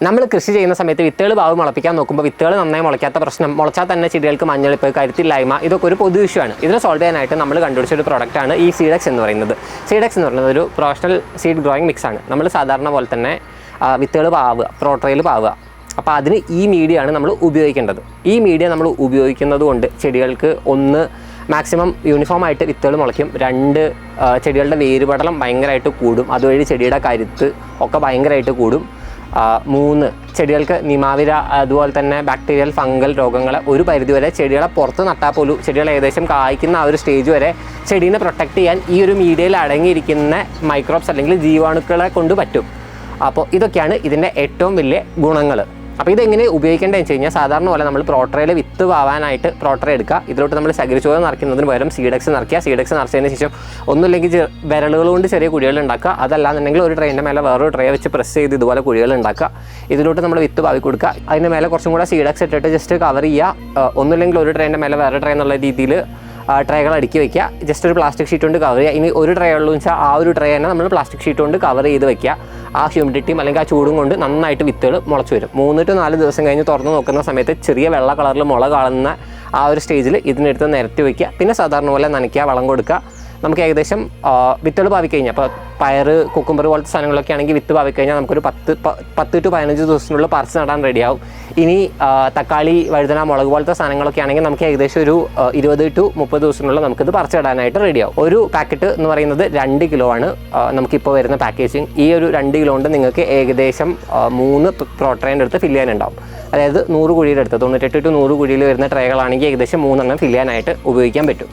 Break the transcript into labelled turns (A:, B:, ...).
A: നമ്മൾ കൃഷി ചെയ്യുന്ന സമയത്ത് വിത്തുകൾ ഭാവി മുളപ്പിക്കാൻ നോക്കുമ്പോൾ വിത്തുകൾ നന്നായി മുളയ്ക്കാത്ത പ്രശ്നം, മുളച്ചാൽ തന്നെ ചെടികൾക്ക് മഞ്ഞളിപ്പ്, കരുത്തില്ലായ്മ, ഇതൊക്കെ ഒരു പൊതു ഇഷ്യൂ ആണ്. ഇതിനെ സോൾവ് ചെയ്യാനായിട്ട് നമ്മൾ കണ്ടുപിടിച്ച ഒരു പ്രോഡക്റ്റാണ് ഈ സീഡെക്സ് എന്ന് പറയുന്നത്. സീഡെക്സ് എന്ന് പറയുന്നത് ഒരു പ്രൊഫഷണൽ സീഡ് ഗ്രോയിങ് മിക്സ് ആണ്. നമ്മൾ സാധാരണ പോലെ തന്നെ വിത്തുകൾ പാവുക, പ്രോട്രയിൽ പാവുക. അപ്പോൾ അതിന് ഈ മീഡിയയാണ് നമ്മൾ ഉപയോഗിക്കേണ്ടത്. ഈ മീഡിയ നമ്മൾ ഉപയോഗിക്കുന്നത് കൊണ്ട് ചെടികൾക്ക് ഒന്ന് മാക്സിമം യൂണിഫോം ആയിട്ട് വിത്തുകൾ മുളയ്ക്കും, 2 ചെടികളുടെ വേരുപടലം ഭയങ്കരമായിട്ട് കൂടും, അതുവഴി ചെടിയുടെ കരുത്ത് ഒക്കെ ഭയങ്കരമായിട്ട് കൂടും, 3 ചെടികൾക്ക് നിമാവിര അതുപോലെ തന്നെ ബാക്ടീരിയൽ ഫംഗൽ രോഗങ്ങൾ ഒരു പരിധിവരെ ചെടികളെ പുറത്ത് നട്ടാൽ പോലും ചെടികൾ ഏകദേശം കായ്ക്കുന്ന ആ ഒരു സ്റ്റേജ് വരെ ചെടീനെ പ്രൊട്ടക്റ്റ് ചെയ്യാൻ ഈ ഒരു മീഡിയയിൽ അടങ്ങിയിരിക്കുന്ന മൈക്രോബ്സ് അല്ലെങ്കിൽ ജീവാണുക്കളെ കൊണ്ട് പറ്റും. അപ്പോൾ ഇതൊക്കെയാണ് ഇതിൻ്റെ ഏറ്റവും വലിയ ഗുണങ്ങൾ. അപ്പോൾ ഇതെങ്ങനെ ഉപയോഗിക്കേണ്ടതെന്ന് വെച്ച് കഴിഞ്ഞാൽ സാധാരണ പോലെ നമ്മൾ പ്രോട്രയിൽ വിത്ത് പാവാനായിട്ട് പ്രോട്ര എടുക്കുക. ഇതിലോട്ട് നമ്മൾ ചകിരിച്ചോറ് നിറയ്ക്കുന്നതിന് പകരം സീഡെക്സ് നിറയ്ക്കുക. സീഡെക്സ് നിറച്ചതിന് ശേഷം ഒന്നുമില്ലെങ്കിൽ വിരലുകൾ കൊണ്ട് ചെറിയ കുഴികൾ ഉണ്ടാക്കുക. അതല്ലാന്നുണ്ടെങ്കിൽ ഒരു ട്രെയിൻ്റെ മേലെ വേറൊരു ട്രേ വെച്ച് പ്രസ് ചെയ്ത് ഇതുപോലെ കുഴികൾ ഉണ്ടാക്കുക. ഇതിലോട്ട് നമ്മൾ വിത്ത് പാവി കൊടുക്കുക. അതിൻ്റെ മേലെ കുറച്ചും കൂടെ സീഡെക്സ് ഇട്ടിട്ട് ജസ്റ്റ് കവർ ചെയ്യുക. ഒന്നുമില്ലെങ്കിൽ ഒരു ട്രെയിൻ്റെ മേലെ വേറെ ട്രേ എന്നുള്ള രീതിയിൽ ട്രേകൾ അടുക്കി വയ്ക്കുക. ജസ്റ്റ് ഒരു പ്ലാസ്റ്റിക് ഷീറ്റ് കൊണ്ട് കവർ ചെയ്യുക. ഇനി ഒരു ട്രേ ഉള്ളൂ വെച്ചാൽ ആ ഒരു ട്രേ തന്നെ നമ്മൾ പ്ലാസ്റ്റിക് ഷീറ്റ് കൊണ്ട് കവർ ചെയ്ത് വയ്ക്കുക. ആ ഹ്യൂമിഡിറ്റിയും അല്ലെങ്കിൽ ആ ചൂടും കൊണ്ട് നന്നായിട്ട് വിത്തുകൾ മുളച്ച് വരും. 3 to 4 ദിവസം കഴിഞ്ഞ് തുറന്ന് നോക്കുന്ന സമയത്ത് ചെറിയ വെള്ള കളറിൽ മുള കാണുന്ന ആ ഒരു സ്റ്റേജിൽ ഇതിനെടുത്ത് നിരത്തി വയ്ക്കുക. പിന്നെ സാധാരണ പോലെ നനയ്ക്കുക, വളം കൊടുക്കുക. നമുക്ക് ഏകദേശം വിത്തുകൾ പാവിക്കഴിഞ്ഞാൽ ഇപ്പോൾ പയർ, കുക്കുംബർ പോലത്തെ സാധനങ്ങളൊക്കെ ആണെങ്കിൽ വിത്ത് പാവിക്കഴിഞ്ഞാൽ നമുക്കൊരു 10 to 15 ദിവസത്തിനുള്ളിൽ പറിച്ച് നടാൻ റെഡിയാവും. ഇനി തക്കാളി, വഴുതന, മുളക് പോലത്തെ സാധനങ്ങളൊക്കെ ആണെങ്കിൽ നമുക്ക് ഏകദേശം ഒരു 20 to 30 ദിവസത്തിനുള്ളിൽ നമുക്കിത് പറിച്ചിടാനായിട്ട് റെഡിയാവും. ഒരു പാക്കറ്റ് എന്ന് പറയുന്നത് 2 കിലോ ആണ് നമുക്കിപ്പോൾ വരുന്ന പാക്കേജിങ്. ഈ ഒരു 2 കിലോ കൊണ്ട് നിങ്ങൾക്ക് ഏകദേശം 3 പ്രോട്രേൻ്റെ അടുത്ത് ഫില്ല് ചെയ്യാനുണ്ടാവും. അതായത് 100 കുഴിയുടെ അടുത്ത് 98 to 100 കുഴിയിൽ വരുന്ന ട്രേകളാണെങ്കിൽ ഏകദേശം 3 എണ്ണം ഫില്ല് ചെയ്യാനായിട്ട് ഉപയോഗിക്കാൻ പറ്റും.